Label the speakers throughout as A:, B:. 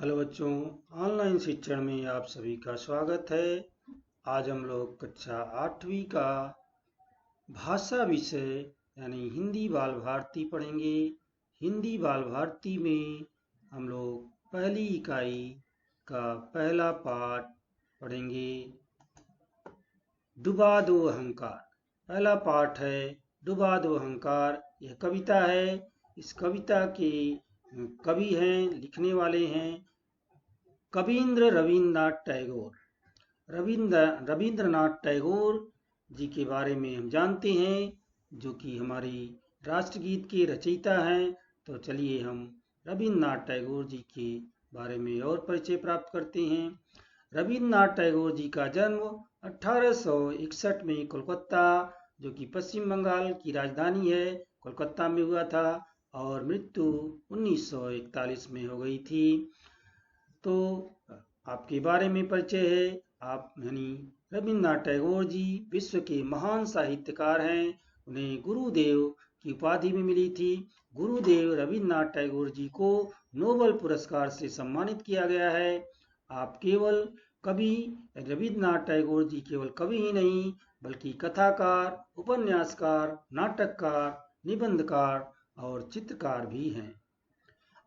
A: Hello बच्चों, online शिक्षण में आप सभी का स्वागत है। आज हम लोग कक्षा 8वीं का भाषा विषय यानी हिंदी बाल भारती पढ़ेंगे। हिंदी बाल भारती में हम लोग पहली इकाई का पहला पाठ पढ़ेंगे, डुबा दो अहंकार। पहला पाठ है डुबा दो अहंकार। यह कविता है। इस कविता के कवि हैं, लिखने वाले हैं कवींद्र रविन्द्रनाथ टैगोर। रविंद्रनाथ टैगोर जी के बारे में हम जानते हैं, जो कि हमारी राष्ट्रगीत के रचयिता हैं। तो चलिए हम रविंद्रनाथ टैगोर जी के बारे में और परिचय प्राप्त करते हैं। रविंद्रनाथ टैगोर जी का जन्म 1861 में कोलकाता, जो कि पश्चिम बंगाल की राजधानी है, कोलकाता में हुआ था और मृत्यु 1941 में हो गई थी। तो आपके बारे में परिचय है। आप यानी रविंद्रनाथ टैगोर जी विश्व के महान साहित्यकार हैं। उन्हें गुरुदेव की उपाधि भी मिली थी। गुरुदेव रविंद्रनाथ टैगोर जी को नोबेल पुरस्कार से सम्मानित किया गया है। आप केवल कवि रविंद्रनाथ टैगोर जी केवल कवि ही नहीं, बल्कि कथाकार, उपन्यासकार, नाटककार, निबंधकार और चित्रकार भी हैं।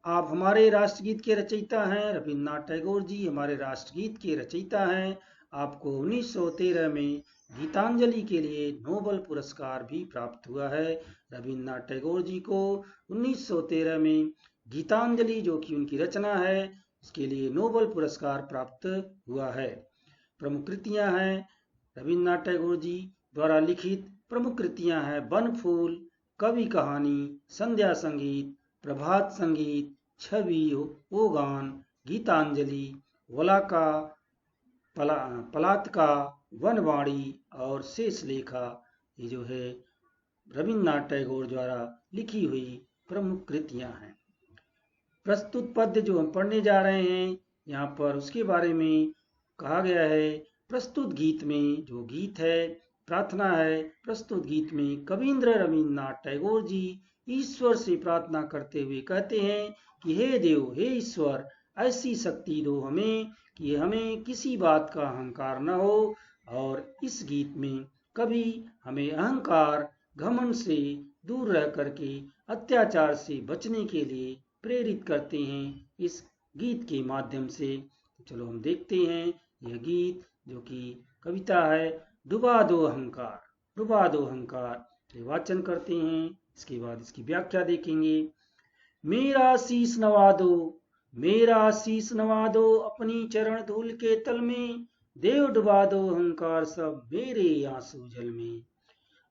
A: आप हमारे राष्ट्रगीत के रचयिता हैं। रविंद्रनाथ टैगोर जी हमारे राष्ट्रगीत के रचयिता हैं। आपको 1913 में गीतांजलि के लिए नोबेल पुरस्कार भी प्राप्त हुआ है। रविंद्रनाथ टैगोर जी को 1913 में गीतांजलि, जो कि उनकी रचना है, इसके लिए नोबेल पुरस्कार प्राप्त हुआ है। प्रमुख कृतियां हैं रविंद्रनाथ टैगोर जी द्वारा लिखित प्रमुख कृतियां हैं बनफूल, कवि कहानी, संध्या संगीत, प्रभात संगीत, छवि, ओगान, गीतांजलि, वलाका, पलातका, वनवाणी और शेषलेखा। ये जो है रविंद्रनाथ टैगोर द्वारा लिखी हुई प्रमुख कृतियां हैं। प्रस्तुत पद्य जो हम पढ़ने जा रहे हैं, यहाँ पर उसके बारे में कहा गया है। प्रस्तुत गीत में जो गीत है, प्रार्थना है। प्रस्तुत गीत में कवींद्र रविंद्रनाथ टैगोर जी ईश्वर से प्रार्थना करते हुए कहते हैं कि हे देव, हे ईश्वर, ऐसी शक्ति दो हमें कि हमें किसी बात का अहंकार न हो। और इस गीत में कवि हमें अहंकार, घमंड से दूर रह करके अत्याचार से बचने के लिए प्रेरित करते हैं इस गीत के माध्यम से। चलो हम देखते हैं यह गीत, जो कि कविता है डुबा दो अहंकार। डुबा दो अहंकार के वाचन करते हैं, इसके बाद इसकी व्याख्या देखेंगे। मेरा शीश नवा दो, मेरा शीश नवा दो अपनी चरण धूल के तल में। देव डुबा दो अहंकार सब मेरे आंसू जल में।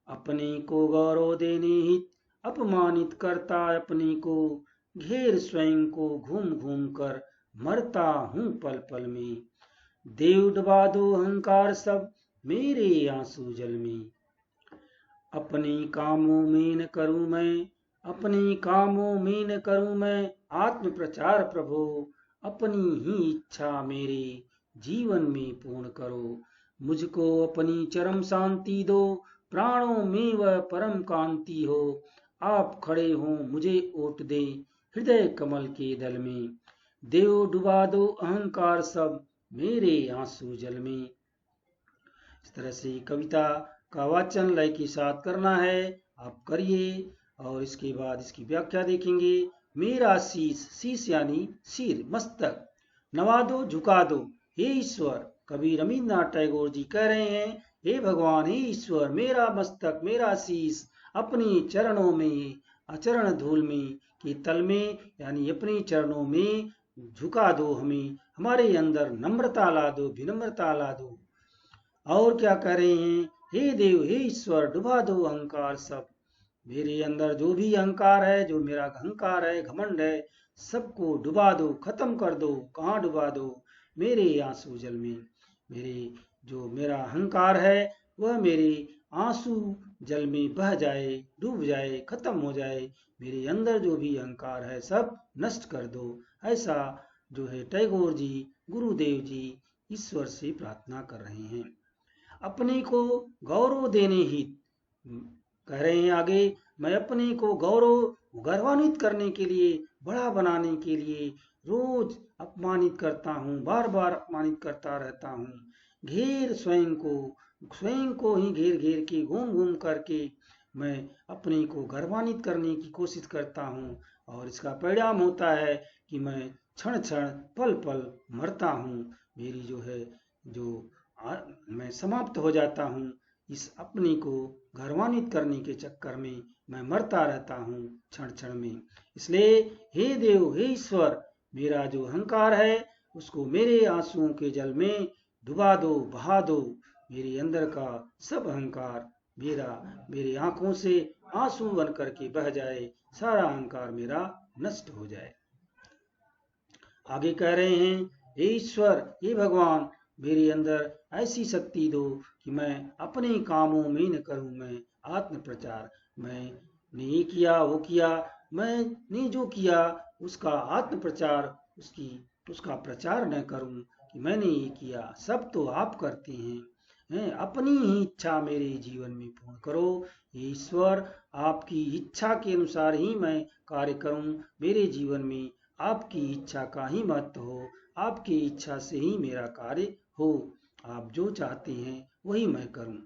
A: अपने को गौरव देने हित अपमानित करता अपने को। घेर स्वयं को घूम घूम कर मरता हूँ पल पल में। देव डुबा दो अहंकार सब मेरे आंसू जल में। अपने कामों में न करूं मैं, अपने कामों में न करूं मैं आत्म प्रचार प्रभो। अपनी ही इच्छा मेरे जीवन में पूर्ण करो। मुझको अपनी चरम शांति दो, प्राणों में वह परम कांति हो। आप खड़े हो मुझे ओट दे हृदय कमल के दल में। देव डुबा दो अहंकार सब मेरे आंसू जल में। इस तरह से कविता का वाचन लय के साथ करना है। आप करिए और इसके बाद इसकी व्याख्या देखेंगे। मेरा शीश, शीश यानी सिर, मस्तक। नवा दो, झुका दो। हे ईश्वर, कवि रविंद्रनाथ टैगोर जी कह रहे हैं, हे भगवान, हे ईश्वर, मेरा मस्तक, मेरा शीश अपने चरणों में, अचरण धूल में के तल में यानी अपने चरणों में झुका दो। हमें हमारे अंदर नम्रता ला दो, विनम्रता ला दो। और क्या कह रहे हैं, हे देव, हे ईश्वर, डुबा दो अहंकार सब मेरे अंदर। जो भी अहंकार है, जो मेरा अहंकार है, घमंड है, सबको डुबा दो, खत्म कर दो। कहाँ डुबा दो? मेरे आंसू जल में। मेरे जो मेरा अहंकार है वह मेरे आंसू जल में बह जाए, डूब जाए, खत्म हो जाए। मेरे अंदर जो भी अहंकार है सब नष्ट कर दो। ऐसा जो है टैगोर जी, गुरुदेव जी ईश्वर से प्रार्थना कर रहे हैं। अपने को गौरव देने ही कह रहे हैं आगे, मैं अपने को गौरवान्वित करने के लिए बड़ा बनाने के लिए रोज अपमानित करता हूँ, बार बार अपमानित करता रहता हूँ। घेर स्वयं को ही घेर घेर के घूम घूम करके मैं अपने को गर्वान्वित करने की कोशिश करता हूँ, और इसका परिणाम होता है कि मैं क्षण क्षण पल पल मरता हूँ। मेरी जो है मैं समाप्त हो जाता हूँ। इस अपने को गर्वान्वित करने के चक्कर में मैं मरता रहता हूँ क्षण क्षण में। इसलिए हे देव, हे ईश्वर, मेरा जो अहंकार है उसको मेरे आंसुओं के जल में डुबा दो, बहा दो। मेरे अंदर का सब अहंकार मेरी आंखों से आंसू बन करके बह जाए, सारा अहंकार मेरा नष्ट हो जाए। आगे कह रहे हैं, हे ईश्वर, हे भगवान, मेरे अंदर ऐसी शक्ति दो कि मैं अपने कामों में न करूं मैं आत्म प्रचार। मैंने ये किया वो किया, मैंने जो किया उसका आत्म प्रचार, उसका प्रचार न करूं कि मैंने ये किया। सब तो आप करते हैं, अपनी ही इच्छा मेरे जीवन में पूर्ण करो। ईश्वर, आपकी इच्छा के अनुसार ही मैं कार्य करूं। मेरे जीवन में आपकी इच्छा का ही महत्व हो, आपकी इच्छा से ही मेरा कार्य हो। आप जो चाहते हैं वही मैं करूं।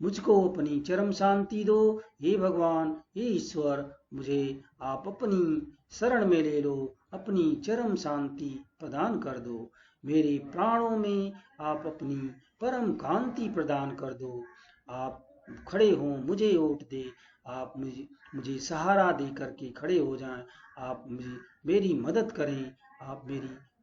A: मुझको अपनी चरम शांति दो, हे भगवान, हे ईश्वर, मुझे आप अपनी शरण में ले लो, अपनी चरम शांति प्रदान कर दो। मेरे प्राणों में आप अपनी परम कांति प्रदान कर दो। आप खड़े हों, मुझे ओट दे, आप मुझे सहारा दे करके खड़े हो जाएं। आप मेरी मदद करें, आप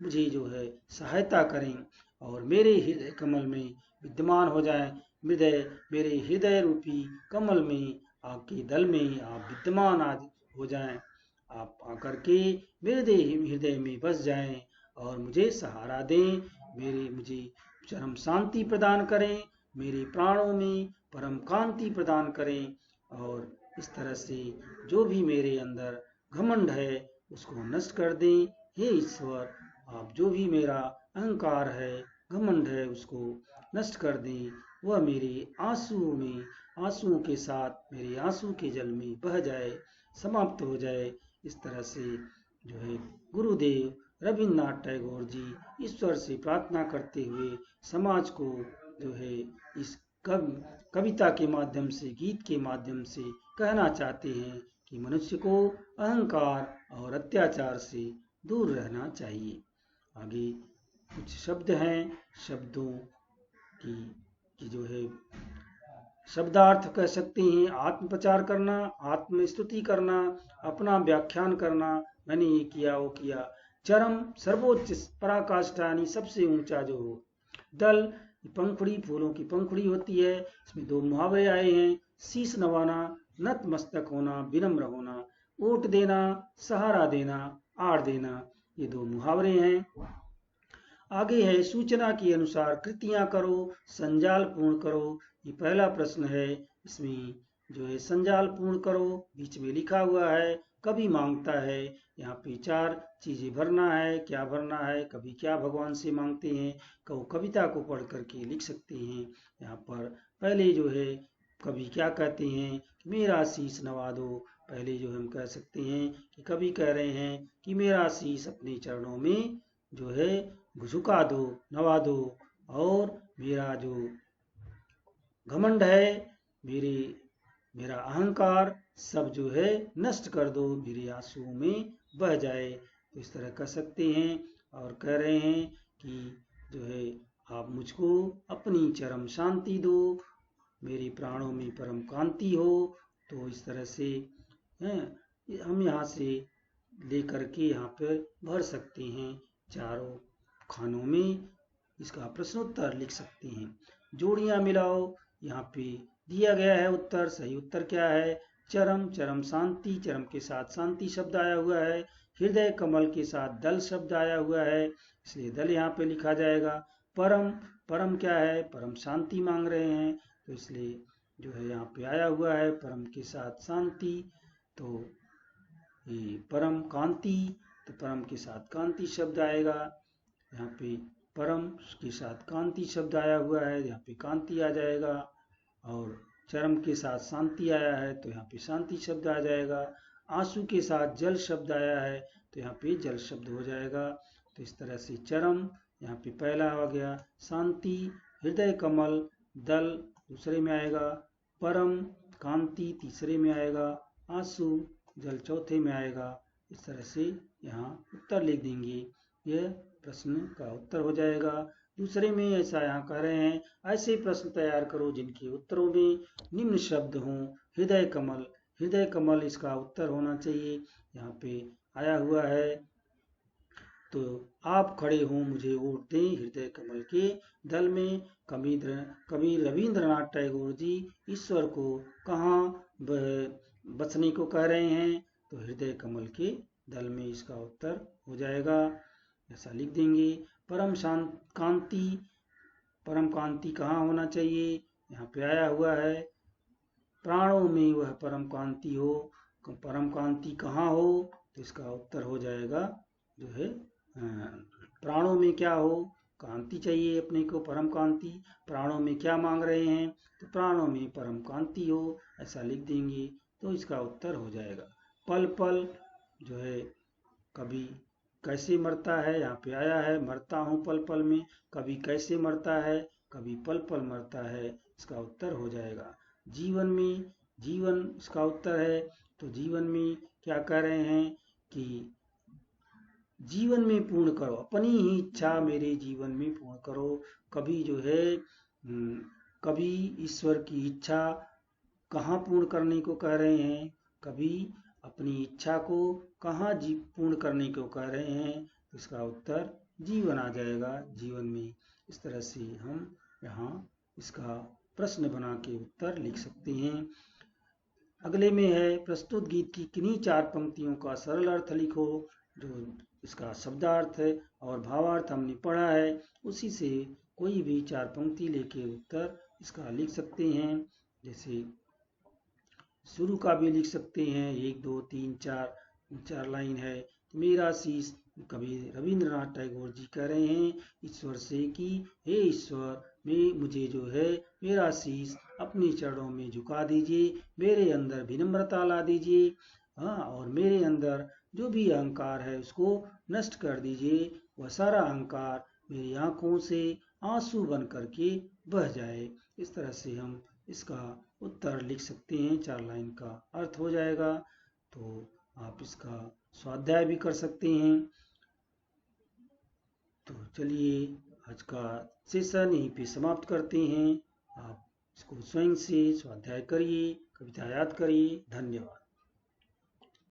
A: मुझे जो है सहायता करें, और मेरे हृदय कमल में विद्यमान हो जाएं। मेरे हृदय रूपी कमल में, आपके दल में आप विद्यमान आज हो जाएं। आप आकर के मेरे हृदय में बस जाएं और मुझे सहारा दें। मुझे चरम शांति प्रदान करें, मेरे प्राणों में परम कांति प्रदान करें, और इस तरह से जो भी मेरे अंदर घमंड है उसको नष्ट कर दें। हे ईश्वर, आप जो भी मेरा अहंकार है, घमंड है, उसको नष्ट कर दें। वह मेरे आंसुओं के साथ मेरे आंसू के जल में बह जाए, समाप्त हो जाए। इस तरह से जो है गुरुदेव रविन्द्रनाथ टैगोर जी ईश्वर से प्रार्थना करते हुए समाज को जो है इस कविता के माध्यम से, गीत के माध्यम से कहना चाहते हैं कि मनुष्य को अहंकार और अत्याचार से दूर रहना चाहिए। आगे कुछ शब्द हैं, शब्दों की जो है शब्दार्थ कह सकते हैं। आत्म प्रचार करना, आत्म स्तुति करना, अपना व्याख्यान करना, मैंने ये किया वो किया। चरम सर्वोच्च पराकाष्ठा यानी सबसे ऊंचा जो हो। दल पंखुड़ी, फूलों की पंखुड़ी होती है। इसमें दो मुहावरे आए हैं, शीश नवाना, नतमस्तक होना, विनम्र होना, ओट देना, सहारा देना, आड़ देना, ये दो मुहावरे हैं। आगे है, सूचना के अनुसार कृतियां करो, संजाल पूर्ण करो। ये पहला प्रश्न है। इसमें जो है संजाल पूर्ण करो, बीच में लिखा हुआ है, कभी मांगता है। यहाँ पे 4 चीजें भरना है। क्या भरना है? कभी क्या भगवान से मांगते हैं, कविता को पढ़ करके लिख सकते हैं। यहाँ पर पहले जो है कभी क्या कहते हैं कि मेरा शीश नवा दो। पहले जो हम कह सकते हैं कि कभी कह रहे हैं कि मेरा शीश अपने चरणों में जो है झुका दो, नवा दो, और मेरा जो घमंड है, मेरा अहंकार सब जो है नष्ट कर दो, मेरे आंसुओं में बह जाए। तो इस तरह कह सकते हैं। और कह रहे हैं कि जो है आप मुझको अपनी चरम शांति दो, मेरे प्राणों में परम कांति हो। तो इस तरह से हम यहाँ से लेकर के यहाँ पर भर सकते हैं। चारों खानों में इसका प्रश्नोत्तर लिख सकते हैं। जोड़ियां मिलाओ, यहाँ पे दिया गया है उत्तर। सही उत्तर क्या है? चरम, चरम शांति, चरम के साथ शांति शब्द आया हुआ है। हृदय कमल के साथ दल शब्द आया हुआ है, इसलिए दल यहाँ पे लिखा जाएगा। परम, परम क्या है? परम शांति मांग रहे हैं, तो इसलिए जो है यहाँ पे आया हुआ है परम के साथ शांति। तो ये परम कांति, तो परम के साथ कांति शब्द आएगा। यहाँ पे परम के साथ कांति शब्द आया हुआ है, यहाँ पे कांति आ जाएगा। और चरम के साथ शांति आया है, तो यहाँ पे शांति शब्द आ जाएगा। आंसू के साथ जल शब्द आया है, तो यहाँ पे जल शब्द हो जाएगा। तो इस तरह से चरम यहाँ पे पहला हो गया, शांति हृदय कमल दल दूसरे में आएगा, परम कांति तीसरे में आएगा, आंसू जल चौथे में आएगा। इस तरह से यहाँ उत्तर लिख देंगे, यह प्रश्न का उत्तर हो जाएगा। दूसरे में ऐसा यहाँ कह रहे हैं, ऐसे प्रश्न तैयार करो जिनके उत्तरों में निम्न शब्द हों। हृदय कमल, हृदय कमल इसका उत्तर होना चाहिए। यहाँ पे आया हुआ है, तो आप खड़े हों मुझे वोट दें हृदय कमल के दल में। कवि रविंद्रनाथ टैगोर जी ईश्वर को कहाँ बसने को कह रहे हैं, तो हृदय कमल के दल में इसका उत्तर हो जाएगा, ऐसा लिख देंगे। परम कांति, परम कांति कहाँ होना चाहिए, यहाँ पे आया हुआ है, प्राणों में वह परम कांति हो, परम कांति कहाँ हो, तो इसका उत्तर हो जाएगा जो है प्राणों में क्या हो, कांति चाहिए अपने को परम कांति, प्राणों में क्या मांग रहे हैं, तो प्राणों में परम कांति हो, ऐसा लिख देंगे, तो इसका उत्तर हो जाएगा। पल पल जो है कभी कैसे मरता है, यहाँ पे आया है मरता हूँ पल पल में, कभी कैसे मरता है, कभी पल पल मरता है, इसका उत्तर हो जाएगा। जीवन में, जीवन इसका उत्तर है, तो जीवन में क्या कह रहे हैं कि जीवन में पूर्ण करो, अपनी ही इच्छा मेरे जीवन में पूर्ण करो। कभी जो है कभी ईश्वर की इच्छा कहाँ पूर्ण करने को कह रहे हैं, कभी अपनी इच्छा को कहाँ पूर्ण करने को कह रहे हैं, तो इसका उत्तर जीवन आ जाएगा, जीवन में। इस तरह से हम यहाँ इसका प्रश्न बना के उत्तर लिख सकते हैं। अगले में है, प्रस्तुत गीत की किन्हीं 4 पंक्तियों का सरल अर्थ लिखो। जो इसका शब्दार्थ है और भावार्थ हमने पढ़ा है, उसी से कोई भी 4 पंक्ति लेके उत्तर इसका लिख सकते हैं। जैसे शुरू का भी लिख सकते हैं, 1 2 3 4 लाइन है। मेरा शीश, कवि रविंद्रनाथ टैगोर जी कह रहे हैं ईश्वर से कि हे ईश्वर, मुझे जो है मेरा शीश अपने चरणों में झुका दीजिए, मेरे अंदर विनम्रता ला दीजिए, हाँ, और मेरे अंदर जो भी अहंकार है उसको नष्ट कर दीजिए, वह सारा अहंकार मेरी आंखों से आंसू बन करके बह जाए। इस तरह से हम इसका उत्तर लिख सकते हैं, 4 लाइन का अर्थ हो जाएगा। तो आप इसका स्वाध्याय भी कर सकते हैं। तो चलिए आज का सेशन यहीं पे समाप्त करते हैं। आप इसको स्वयं से स्वाध्याय करिए, कविता याद करिए। धन्यवाद।